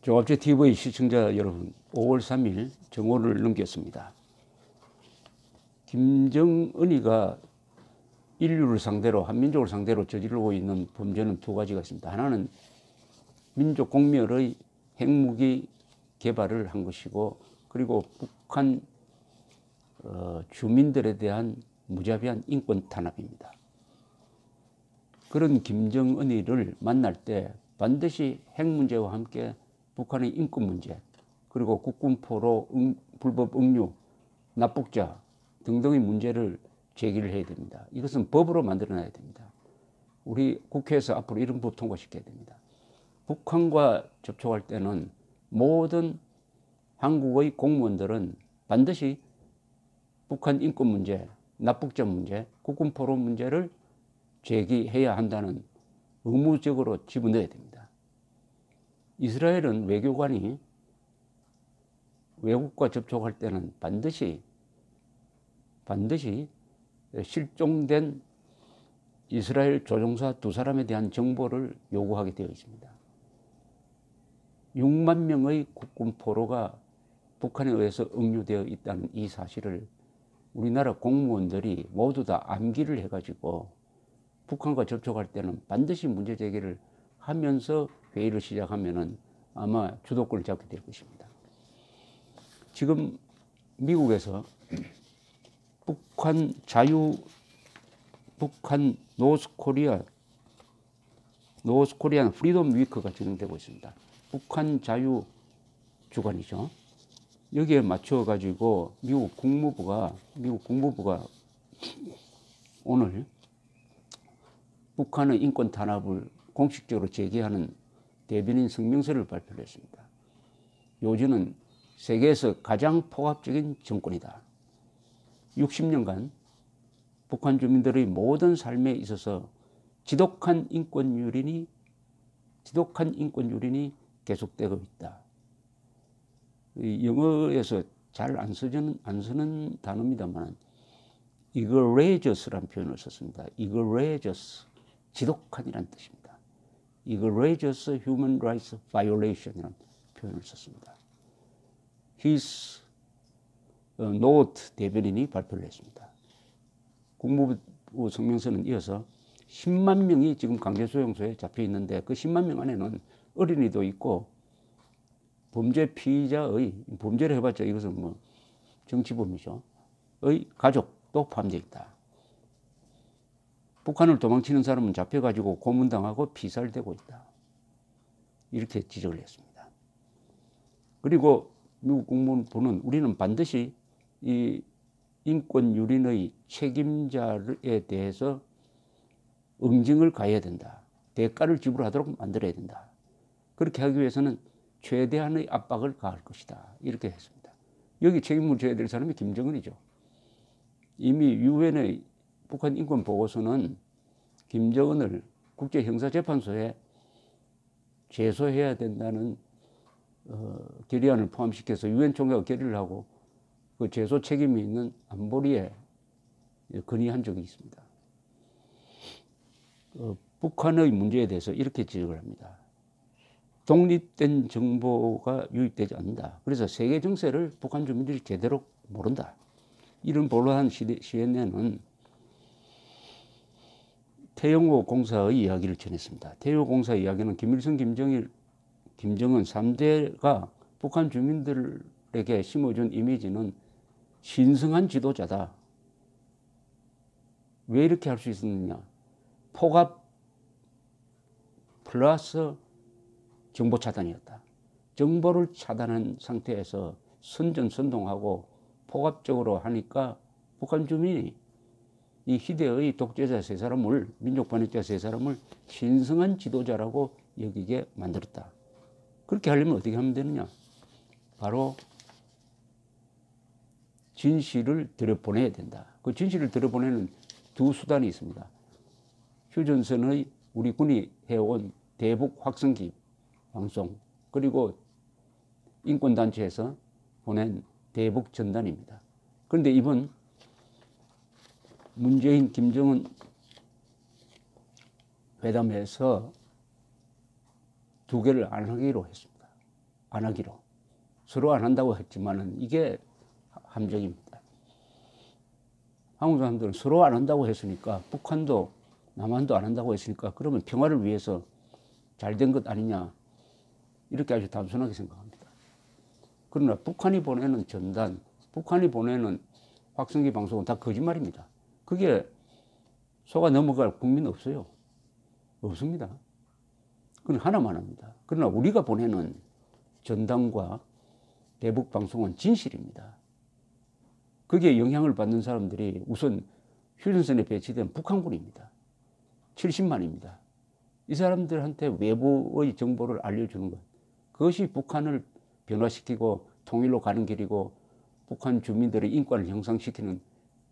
종합제 TV 시청자 여러분, 5월 3일 정오를 넘겼습니다. 김정은이가 인류를 상대로, 한민족을 상대로 저지르고 있는 범죄는 두 가지가 있습니다. 하나는 민족 공멸의 핵무기 개발을 한 것이고, 그리고 북한 주민들에 대한 무자비한 인권 탄압입니다. 그런 김정은이를 만날 때 반드시 핵 문제와 함께 북한의 인권 문제, 그리고 국군포로 불법 억류, 납북자 등등의 문제를 제기를 해야 됩니다. 이것은 법으로 만들어놔야 됩니다. 우리 국회에서 앞으로 이런 법 통과시켜야 됩니다. 북한과 접촉할 때는 모든 한국의 공무원들은 반드시 북한 인권 문제, 납북자 문제, 국군포로 문제를 제기해야 한다는 의무적으로 집어넣어야 됩니다. 이스라엘은 외교관이 외국과 접촉할 때는 반드시 실종된 이스라엘 조종사 2사람에 대한 정보를 요구하게 되어 있습니다. 6만 명의 국군포로가 북한에 의해서 억류되어 있다는 이 사실을 우리나라 공무원들이 모두 다 암기를 해가지고 북한과 접촉할 때는 반드시 문제 제기를 하면서 회의를 시작하면은 아마 주도권을 잡게 될 것입니다. 지금 미국에서 북한 노스코리안 프리덤 위크가 진행되고 있습니다. 북한 자유 주간이죠. 여기에 맞춰 가지고 미국 국무부가 오늘 북한의 인권 탄압을 공식적으로 제기하는 대변인 성명서를 발표했습니다. 요즘은 세계에서 가장 폭압적인 정권이다. 60년간 북한 주민들의 모든 삶에 있어서 지독한 인권 유린이 계속되고 있다. 영어에서 잘 안 쓰는 단어입니다만 egregious라는 표현을 썼습니다. egregious, 지독한이라는 뜻입니다. egregious human rights violation이라는 표현을 썼습니다. His note 대변인이 발표를 했습니다. 국무부 성명서는 이어서 10만 명이 지금 강제수용소에 잡혀 있는데 그 10만 명 안에는 어린이도 있고 범죄 피의자의 범죄를 해봤자 이것은 뭐 정치범이죠. 의 가족도 포함되어 있다. 북한을 도망치는 사람은 잡혀가지고 고문당하고 피살되고 있다. 이렇게 지적을 했습니다. 그리고 미국 국무부는 우리는 반드시 이 인권 유린의 책임자에 대해서 응징을 가해야 된다. 대가를 지불하도록 만들어야 된다. 그렇게 하기 위해서는 최대한의 압박을 가할 것이다. 이렇게 했습니다. 여기 책임을 져야 될 사람이 김정은이죠. 이미 유엔의 북한 인권 보고서는 김정은을 국제형사재판소에 제소해야 된다는 결의안을 포함시켜서 유엔 총회가 결의를 하고 그 제소 책임이 있는 안보리에 건의한 적이 있습니다. 북한의 문제에 대해서 이렇게 지적을 합니다. 독립된 정보가 유입되지 않는다. 그래서 세계 정세를 북한 주민들이 제대로 모른다. 이런 본란한 시에는 태영호 공사의 이야기를 전했습니다. 태영호 공사 이야기는 김일성, 김정은 3대가 북한 주민들에게 심어준 이미지는 신성한 지도자다. 왜 이렇게 할 수 있었느냐? 폭압 플러스 정보 차단이었다. 정보를 차단한 상태에서 선전선동하고 폭압적으로 하니까 북한 주민이 이 희대의 독재자 3사람을, 민족 반역자 3사람을 신성한 지도자라고 여기게 만들었다. 그렇게 하려면 어떻게 하면 되느냐? 바로 진실을 들여보내야 된다. 그 진실을 들여보내는 두 수단이 있습니다. 휴전선의 우리 군이 해온 대북 확성기 방송, 그리고 인권단체에서 보낸 대북 전단입니다. 그런데 이번 문재인, 김정은 회담에서 두 개를 안 하기로 했습니다. 안 하기로. 서로 안 한다고 했지만은 이게 함정입니다. 한국 사람들은 서로 안 한다고 했으니까, 북한도 남한도 안 한다고 했으니까 그러면 평화를 위해서 잘 된 것 아니냐, 이렇게 아주 단순하게 생각합니다. 그러나 북한이 보내는 전단, 북한이 보내는 확성기 방송은 다 거짓말입니다. 그게 속아 넘어갈 국민 없어요. 없습니다. 그건 하나만 합니다. 그러나 우리가 보내는 전단과 대북 방송은 진실입니다. 거기에 영향을 받는 사람들이 우선 휴전선에 배치된 북한군입니다. 70만입니다. 이 사람들한테 외부의 정보를 알려주는 것, 그것이 북한을 변화시키고 통일로 가는 길이고 북한 주민들의 인권을 향상시키는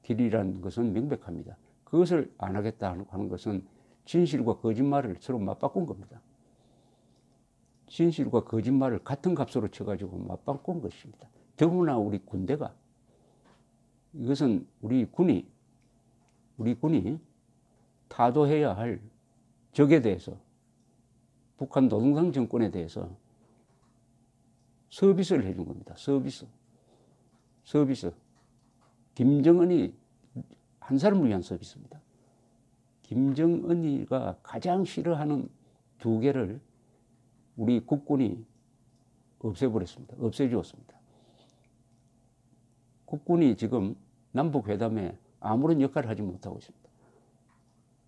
길이라는 것은 명백합니다. 그것을 안 하겠다 하는 것은 진실과 거짓말을 서로 맞바꾼 겁니다. 진실과 거짓말을 같은 값으로 쳐가지고 맞바꾼 것입니다. 더구나 우리 군대가, 이것은 우리 군이 타도해야 할 적에 대해서, 북한 노동당 정권에 대해서 서비스를 해준 겁니다. 서비스. 김정은이 한 사람을 위한 서비스입니다. 김정은이가 가장 싫어하는 두 개를 우리 국군이 없애버렸습니다. 없애주었습니다. 국군이 지금 남북회담에 아무런 역할을 하지 못하고 있습니다.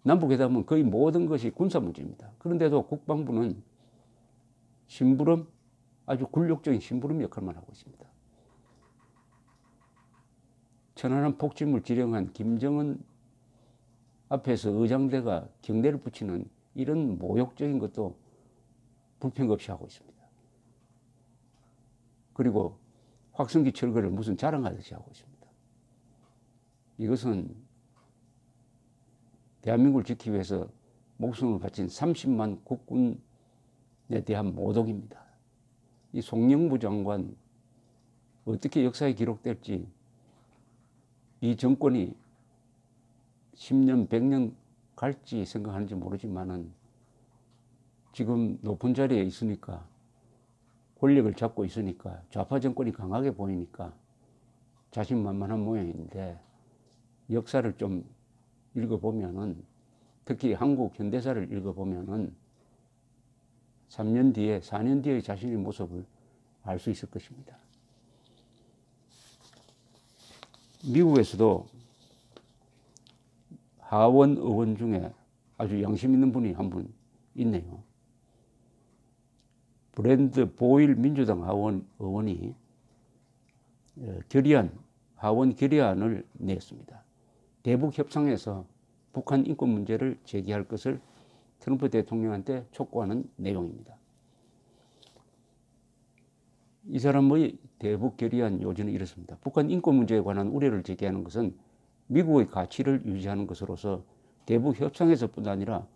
남북회담은 거의 모든 것이 군사 문제입니다. 그런데도 국방부는 심부름, 아주 굴욕적인 심부름 역할만 하고 있습니다. 천안함 폭침을 지령한 김정은 앞에서 의장대가 경례를 붙이는 이런 모욕적인 것도 불평 없이 하고 있습니다. 그리고 확성기 철거를 무슨 자랑하듯이 하고 있습니다. 이것은 대한민국을 지키기 위해서 목숨을 바친 30만 국군에 대한 모독입니다. 이 송영무 장관 어떻게 역사에 기록될지, 이 정권이 10년, 100년 갈지 생각하는지 모르지만은 지금 높은 자리에 있으니까, 권력을 잡고 있으니까, 좌파 정권이 강하게 보이니까 자신만만한 모양인데, 역사를 좀 읽어보면은, 특히 한국 현대사를 읽어보면은 3년 뒤에, 4년 뒤의 자신의 모습을 알 수 있을 것입니다. 미국에서도 하원 의원 중에 아주 양심 있는 분이 한 분 있네요. 브랜드 보일 민주당 하원 의원이 하원 결의안을 냈습니다. 대북 협상에서 북한 인권 문제를 제기할 것을 트럼프 대통령한테 촉구하는 내용입니다. 이 사람의 대북 결의안 요지는 이렇습니다. 북한 인권 문제에 관한 우려를 제기하는 것은 미국의 가치를 유지하는 것으로서 대북 협상에서뿐 아니라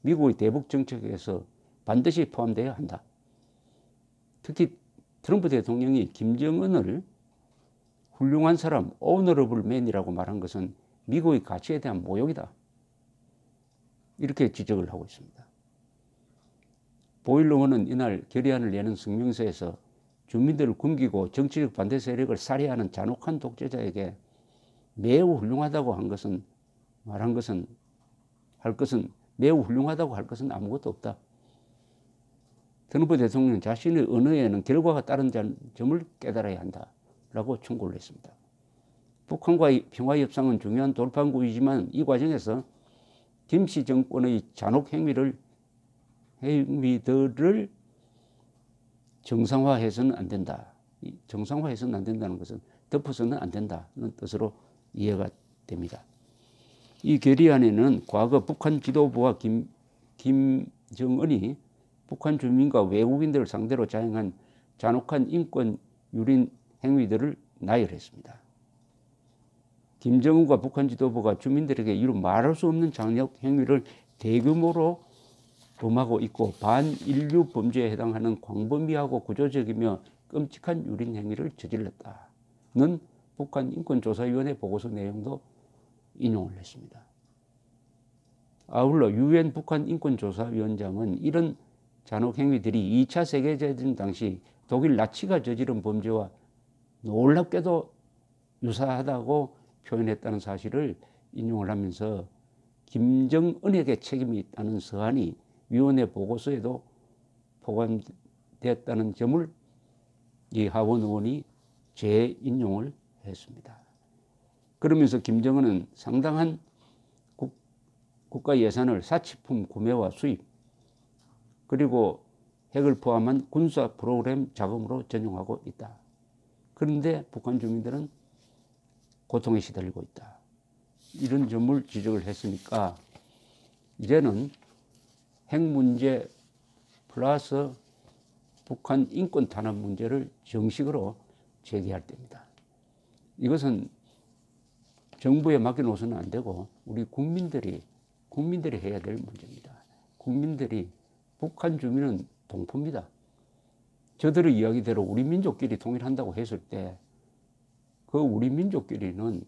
미국의 대북 정책에서 반드시 포함되어야 한다. 특히 트럼프 대통령이 김정은을 훌륭한 사람, honorable man이라고 말한 것은 미국의 가치에 대한 모욕이다. 이렇게 지적을 하고 있습니다. 보일 의원은 이날 결의안을 내는 성명서에서 주민들을 굶기고 정치적 반대 세력을 살해하는 잔혹한 독재자에게 매우 훌륭하다고 매우 훌륭하다고 할 것은 아무것도 없다. 트럼프 대통령 자신의 언어에는 결과가 따른 점을 깨달아야 한다라고 충고를 했습니다. 북한과의 평화협상은 중요한 돌파구이지만 이 과정에서 김씨 정권의 잔혹 행위들을 정상화해서는 안 된다. 정상화해서는 안 된다는 것은 덮어서는 안 된다는 뜻으로 이해가 됩니다. 이 결의안에는 과거 북한 지도부와 김정은이 북한 주민과 외국인들을 상대로 자행한 잔혹한 인권 유린 행위들을 나열했습니다. 김정은과 북한 지도부가 주민들에게 이루 말할 수 없는 잔혹 행위를 대규모로 범하고 있고 반인류 범죄에 해당하는 광범위하고 구조적이며 끔찍한 유린 행위를 저질렀다는 북한 인권조사위원회 보고서 내용도 인용을 했습니다. 아울러 유엔 북한 인권조사위원장은 이런 잔혹 행위들이 2차 세계대전 당시 독일 나치가 저지른 범죄와 놀랍게도 유사하다고 표현했다는 사실을 인용을 하면서 김정은에게 책임이 있다는 서한이 위원회 보고서에도 포함되었다는 점을 이 하원 의원이 재인용을 했습니다. 그러면서 김정은은 상당한 국가 예산을 사치품 구매와 수입 그리고 핵을 포함한 군사 프로그램 자금으로 전용하고 있다. 그런데 북한 주민들은 고통에 시달리고 있다. 이런 점을 지적을 했으니까 이제는 핵 문제 플러스 북한 인권 탄압 문제를 정식으로 제기할 때입니다. 이것은 정부에 맡겨놓아서는 안 되고 우리 국민들이 해야 될 문제입니다. 국민들이 북한 주민은 동포입니다. 저들의 이야기대로 우리 민족끼리 통일한다고 했을 때 그 우리 민족끼리는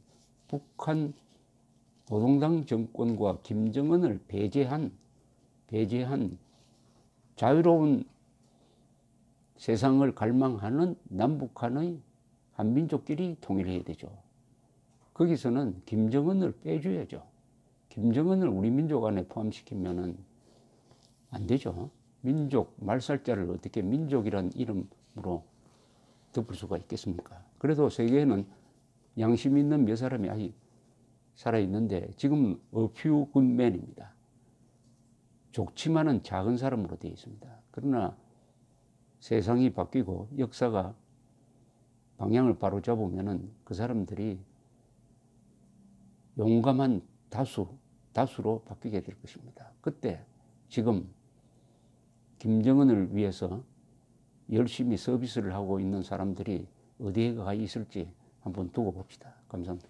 북한 노동당 정권과 김정은을 배제한 자유로운 세상을 갈망하는 남북한의 한민족끼리 통일해야 되죠. 거기서는 김정은을 빼줘야죠. 김정은을 우리 민족 안에 포함시키면은 안 되죠. 민족 말살자를 어떻게 민족이란 이름으로 덮을 수가 있겠습니까? 그래도 세계에는 양심 있는 몇 사람이 아직 살아있는데 지금 a few good men입니다. 좋지만은 작은 사람으로 되어 있습니다. 그러나 세상이 바뀌고 역사가 방향을 바로 잡으면은 그 사람들이 용감한 다수로 바뀌게 될 것입니다. 그때 지금 김정은을 위해서 열심히 서비스를 하고 있는 사람들이 어디에 가 있을지 한번 두고 봅시다. 감사합니다.